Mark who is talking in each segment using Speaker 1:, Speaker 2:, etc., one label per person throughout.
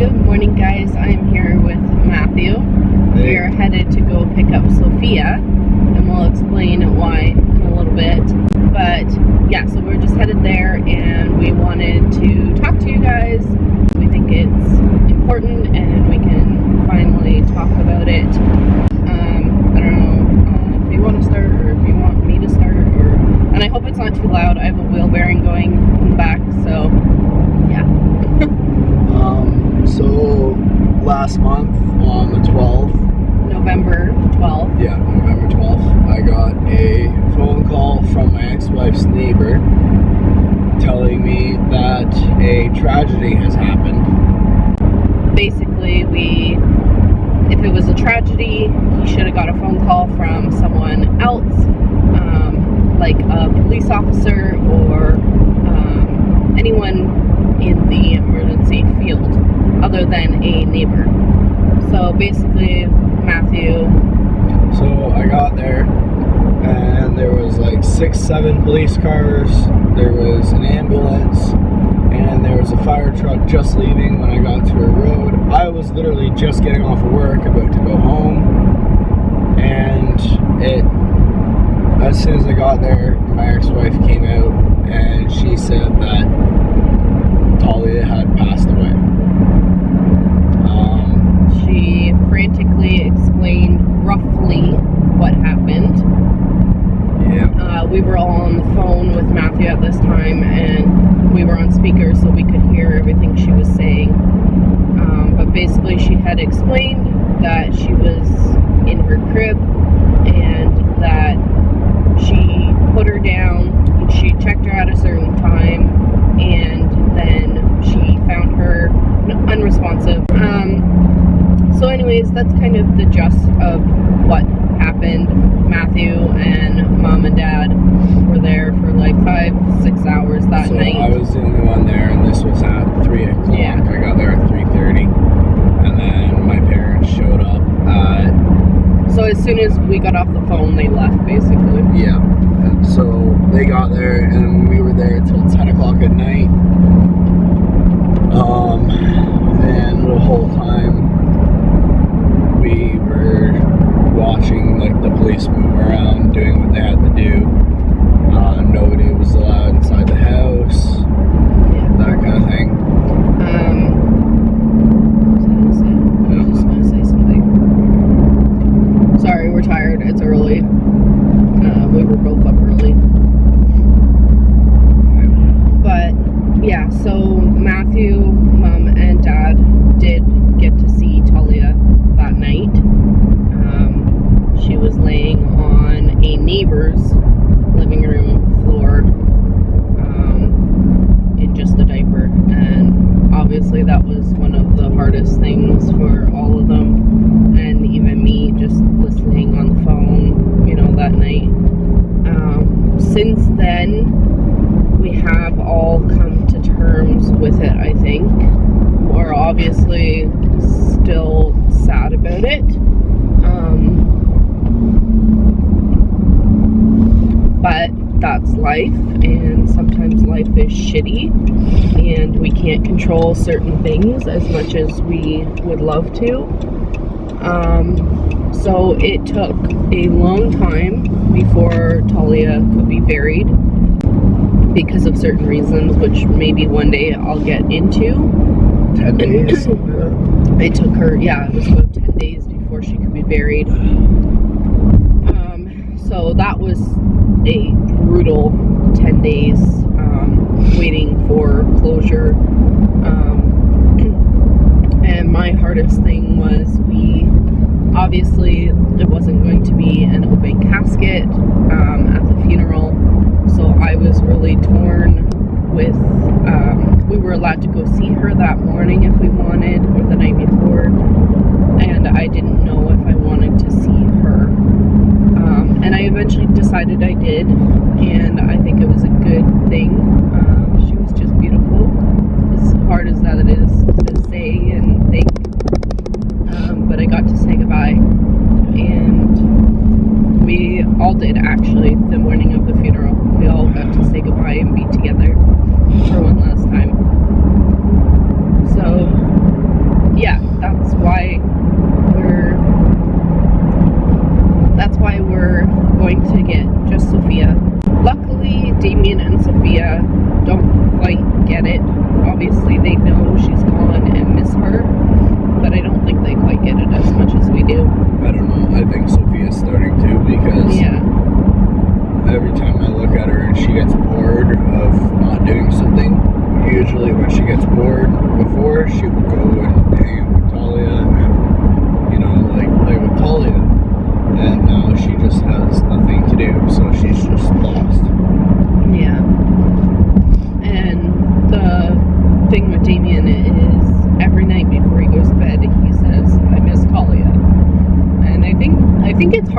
Speaker 1: Good morning, guys. I'm here with Matthew.
Speaker 2: Hey.
Speaker 1: We are headed to go pick up Sophia, and we'll explain why in a little bit. But yeah, so we're just headed there, and we wanted to talk to you guys. We think it's important, and we can finally talk about it. I don't know if you want to start, or if you want me to start, and I hope it's not too loud. I have a wheel bearing going in the back, so yeah.
Speaker 2: So last month on the 12th,
Speaker 1: November 12th.
Speaker 2: yeah, November 12th, I got a phone call from my ex-wife's neighbor telling me that a tragedy has happened.
Speaker 1: Basically, if it was a tragedy, he should have got a phone call from someone else, like a police officer or anyone in the emergency field other than a neighbor. So basically, Matthew.
Speaker 2: So I got there and there was like 6-7 police cars, there was an ambulance, and there was a fire truck just leaving when I got to a road. I was literally just getting off of work, about to go home, and as soon as I got there, my ex-wife came out and she said that Talia had passed away.
Speaker 1: She frantically explained roughly what happened.
Speaker 2: Yeah.
Speaker 1: We were all on the phone with Matthew at this time, and we were on speaker so we could hear everything she was saying. But basically, she had explained that she was in her crib and that she put her down, and she checked her at a certain time, and then she found her unresponsive. So anyways, that's kind of the gist of what happened. Matthew and Mom and Dad were there for like 5-6 hours that night.
Speaker 2: So I was the only one there, and this was at 3 o'clock.
Speaker 1: Yeah.
Speaker 2: I got there at 3:30, and then my parents showed up at...
Speaker 1: So as soon as we got off the phone, they left, basically.
Speaker 2: Yeah. And so they got there, and we were there till 10 o'clock at night. And the whole time we were watching like the police move around, doing what they had to do. Nobody was allowed inside the house, that kind of thing.
Speaker 1: What was I gonna say? I was just gonna say something. Sorry, we're tired. It's early. We were both up early. But yeah, so Matthew, Mom, and Dad did get to see Talia that night. She was laying on a neighbor's living room floor in just a diaper, and obviously that was one of the hardest things for all of them, and even me just listening on the phone, that night. Since then, we have all come to terms with it, I think. We're obviously still sad about it. But that's life, and sometimes life is shitty, and we can't control certain things as much as we would love to. So it took a long time before Talia could be buried because of certain reasons, which maybe one day I'll get into.
Speaker 2: 10 days.
Speaker 1: It took her, it was about 10 days before she could be buried. So that was a brutal 10 days waiting for closure. And my hardest thing was obviously it wasn't going to be an open casket at the funeral. So I was really torn with, we were allowed to go see her that morning if we wanted, or the night before, and I didn't know if I wanted to see her. And I eventually decided I did, and I think it was a good thing. She was just beautiful, as hard as that it is to say and think. But I got to say goodbye, and we all did actually the morning of the funeral. We all got to say goodbye and be together for one last time. So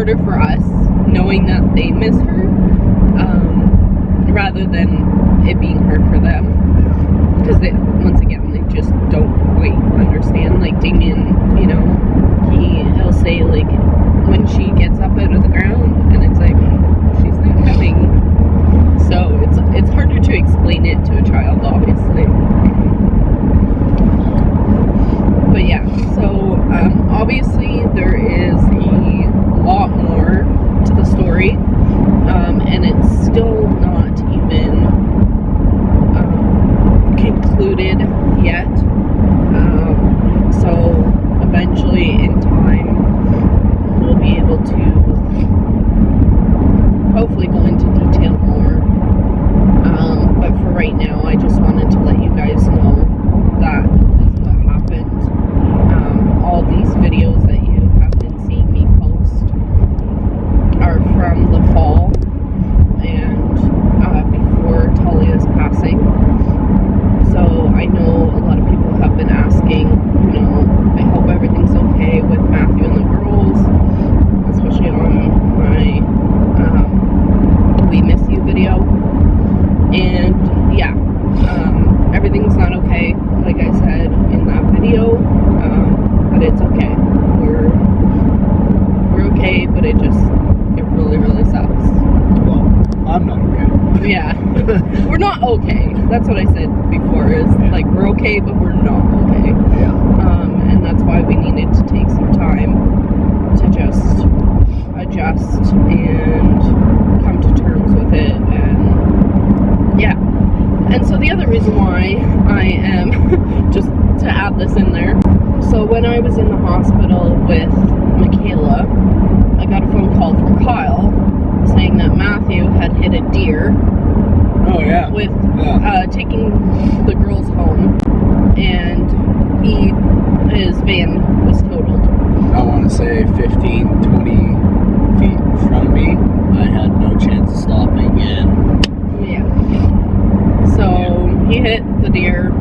Speaker 1: harder for us knowing that they miss her, rather than it being hard for them, because they, once again, they just don't quite understand. Like Damien, you know, he'll say like when she gets up out of the ground, and it's like she's not coming. So it's harder to explain it to a child, obviously. But yeah, so obviously there is a lot more to the story, and it's still not even concluded yet. So eventually in time we'll be able to hopefully go into detail more. But for right now, I just wanted to let you guys know that is what happened. All these videos that you have been seeing me post are from the fall and before Talia's passing. So I know a lot of people have been asking, you know, I hope everything's okay with Matthew and the girls, especially on my We Miss You video. And yeah, everything's not okay, like I said in that video, but it's okay. We're okay, but it really, really sucks.
Speaker 2: Well, I'm not okay.
Speaker 1: Yeah, we're not okay. That's what I said before, is like we're okay, but we're not okay.
Speaker 2: Yeah.
Speaker 1: And that's why we needed to take some time to just adjust and come to terms with it. And yeah. And so the other reason why I am, just to add this in there, so when I was in the hospital with Makayla, I got a phone call from Kyle saying that Matthew had hit a deer.
Speaker 2: Oh yeah.
Speaker 1: With taking the girls home, and his van was totaled.
Speaker 2: I want to say 15, 20 feet in front of me. I had no chance of stopping, and
Speaker 1: yeah. So he hit the deer.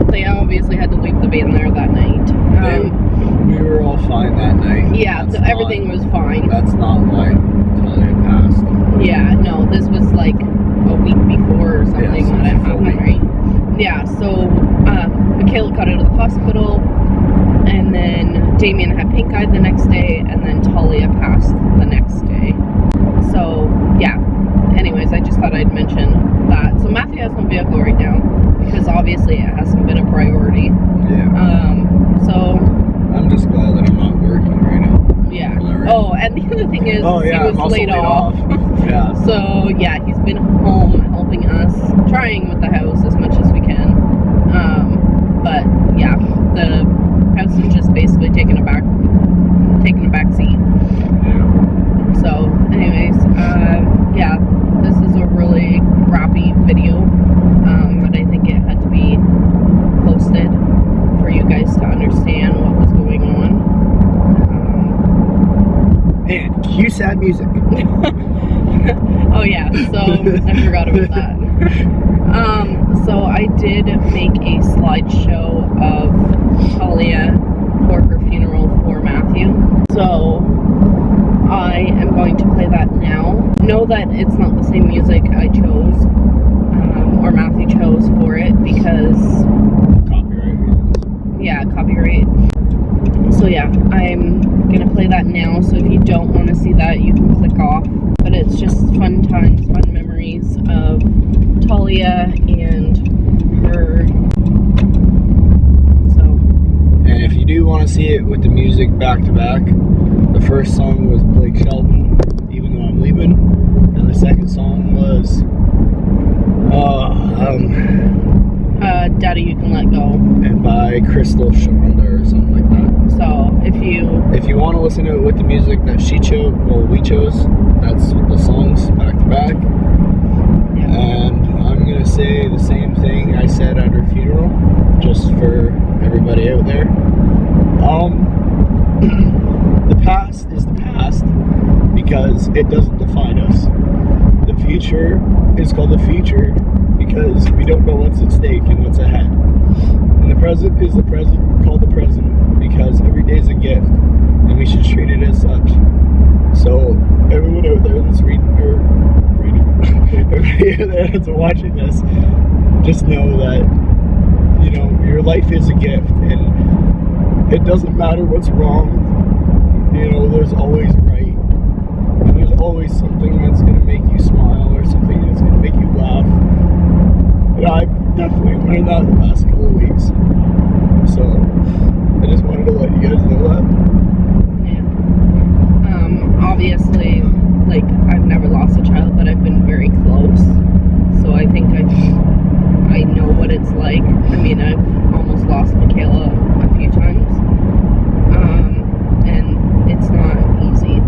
Speaker 1: They obviously had to leave the van there that night.
Speaker 2: we were all fine that night.
Speaker 1: Yeah, so everything was fine.
Speaker 2: That's not why Talia passed.
Speaker 1: Yeah, no, this was like a week before or something that it happened, right? Yeah, so Makayla got out of the hospital, and then Damien had pink eye the next day, and then Talia passed the next day. So yeah, anyways, I just thought I'd mention that. So Matthew has no vehicle right now, because obviously it hasn't been a priority.
Speaker 2: Yeah.
Speaker 1: So
Speaker 2: I'm just glad that I'm not working right now.
Speaker 1: yeah. Oh, and the other thing is, he was
Speaker 2: I'm
Speaker 1: laid off.
Speaker 2: Yeah.
Speaker 1: So yeah, he's been home helping us, trying with the house as much as we can. But yeah, the house is just basically taking a back seat.
Speaker 2: Yeah.
Speaker 1: So anyways, yeah, this is a really crappy video, but I think it had to be posted for you guys to understand what was going on.
Speaker 2: And cue sad music.
Speaker 1: Oh yeah, so I forgot about that. So I did make a slideshow of Talia for her funeral for Matthew. So I am going to play that now. Know that it's not the same music I chose, or Matthew chose for it, because
Speaker 2: Copyright reasons.
Speaker 1: yeah, copyright. So yeah, I'm gonna play that now, so if you don't want to see that, you can click off. But it's just fun times, fun memories of Talia and her. So.
Speaker 2: And if you do want to see it with the music back to back, the first song was Blake Shelton, Even Though I'm Leaving, and the second song was
Speaker 1: Daddy, You Can Let Go.
Speaker 2: And by Crystal Shonda or something like that.
Speaker 1: So if you
Speaker 2: want to listen to it with the music that she chose, well, we chose, that's the songs back to back.
Speaker 1: Yeah.
Speaker 2: And I'm gonna say the same thing I said at her funeral, just for everybody out there. The past is the past because it doesn't define us. The future is called the future because we don't know what's at stake and what's ahead. And the present is the present, called the present, because every day is a gift and we should treat it as such. So everyone out there that's everybody out there that's watching this, just know that, you know, your life is a gift, and it doesn't matter what's wrong. You know, there's always right, and there's always something that's going to make you smile, or something that's going to make you laugh. And I've definitely learned that the last couple of weeks. So I just wanted to let you guys know that.
Speaker 1: Obviously, like, I've never lost a child, but I've been very close. So I think I know what it's like. I mean, I've almost lost Makayla a few times. And it's not easy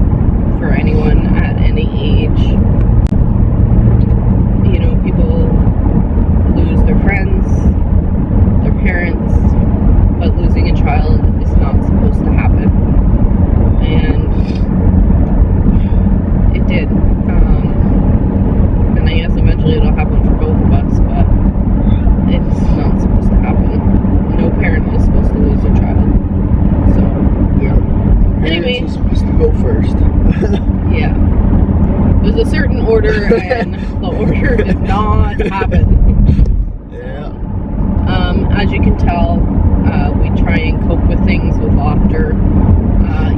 Speaker 1: for anyone at any age. You know, people lose their friends, their parents, but losing a child is not supposed to happen. And it did. And I guess eventually it'll happen for both of us, but it's not supposed to happen. No parent is supposed to lose their child. So,
Speaker 2: yeah.
Speaker 1: Anyway.
Speaker 2: Parents are supposed to go first.
Speaker 1: Yeah. There's a certain order, and the order did not happen.
Speaker 2: Yeah.
Speaker 1: As you can tell, we try and cope with things with laughter.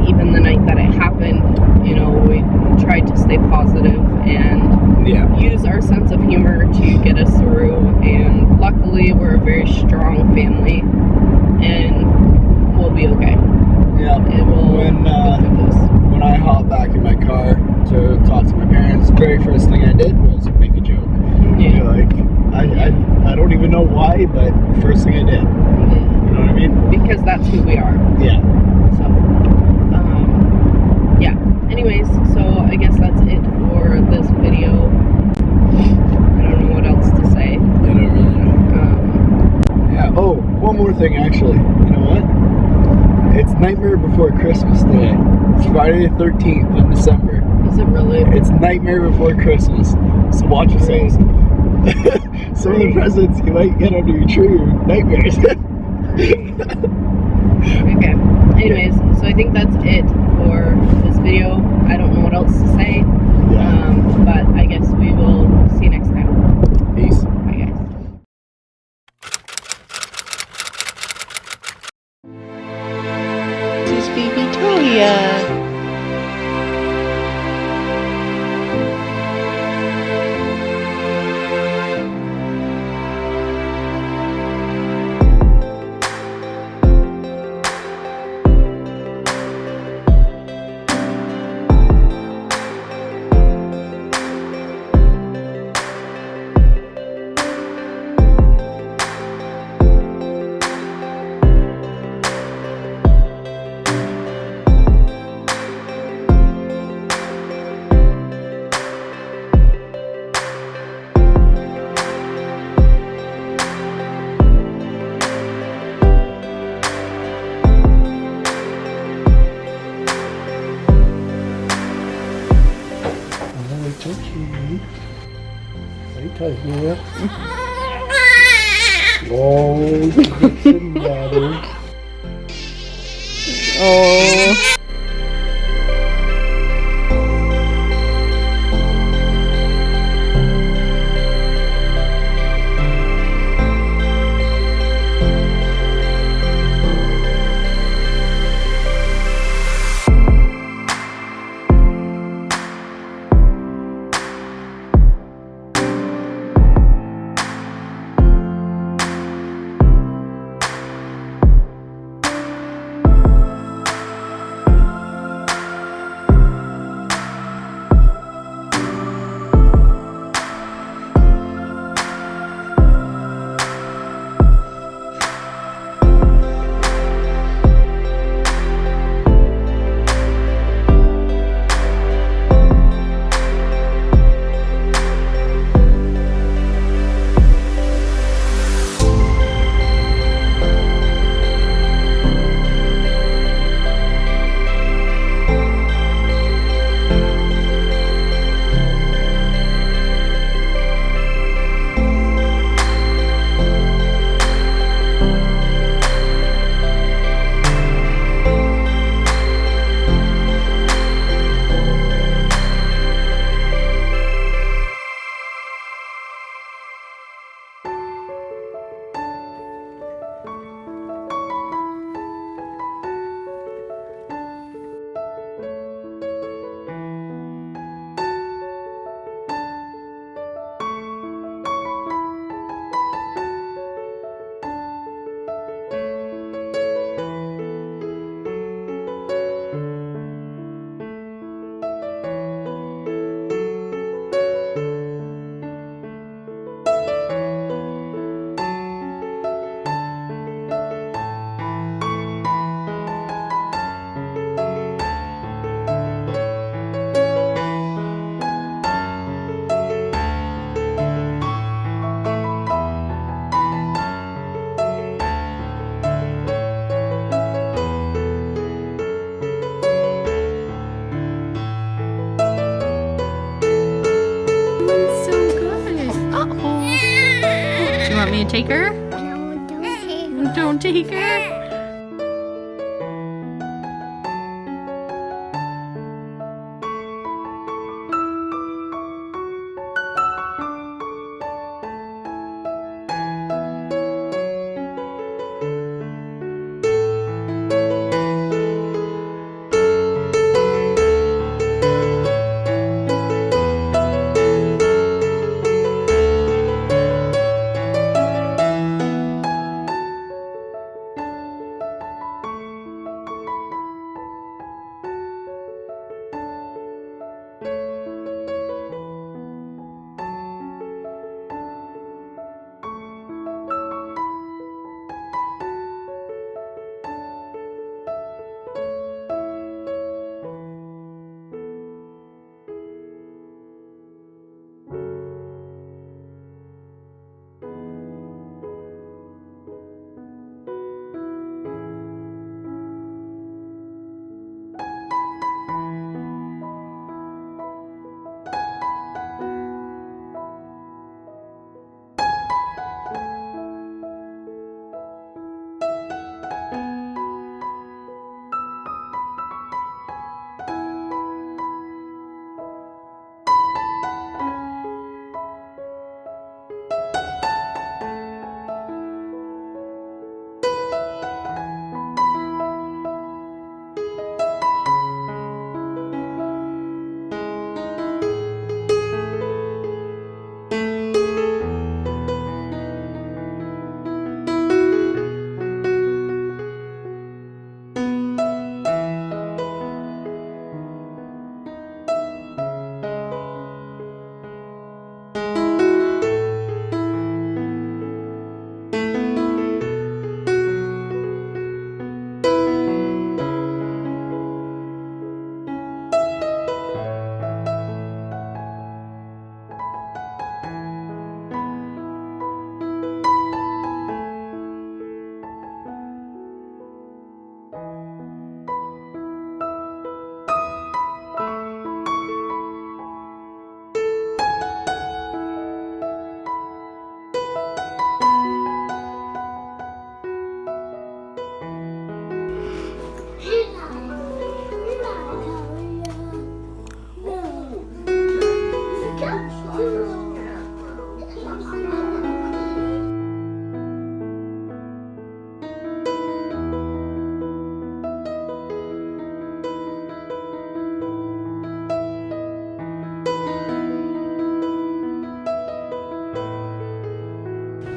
Speaker 1: Even the night that it happened, you know, we tried to stay positive and use our sense of humor to get us through. And luckily, we're a very strong family, and we'll be okay.
Speaker 2: Yeah.
Speaker 1: It will go through this.
Speaker 2: When I hopped back in my car to talk to my parents, the very first thing I did was make a joke.
Speaker 1: Yeah.
Speaker 2: Like, I don't even know why, but the first thing I did. You know what I mean?
Speaker 1: Because that's who we are.
Speaker 2: Yeah.
Speaker 1: So, yeah. Anyways, so I guess that's it for this video. I don't know what else to say.
Speaker 2: I don't really know. Yeah. Oh, one more thing, actually. You know what? It's Nightmare Before Christmas today. It's Friday the 13th of December.
Speaker 1: Is it really?
Speaker 2: It's Nightmare Before Christmas. So watch yourselves. Some of the presents you might get under your tree are nightmares.
Speaker 1: Okay. Anyways, so I think that's it for this video. I don't know what else to say. But I guess we will see you next time.
Speaker 2: Peace.
Speaker 1: Bye, guys.
Speaker 3: This is baby Talia.
Speaker 2: Talia. Oh, matter.
Speaker 3: Oh.
Speaker 4: take her?
Speaker 5: No, don't take her.
Speaker 4: Don't take her?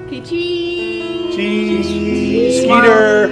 Speaker 3: Okay, cheese.
Speaker 2: Cheese. Skeeter.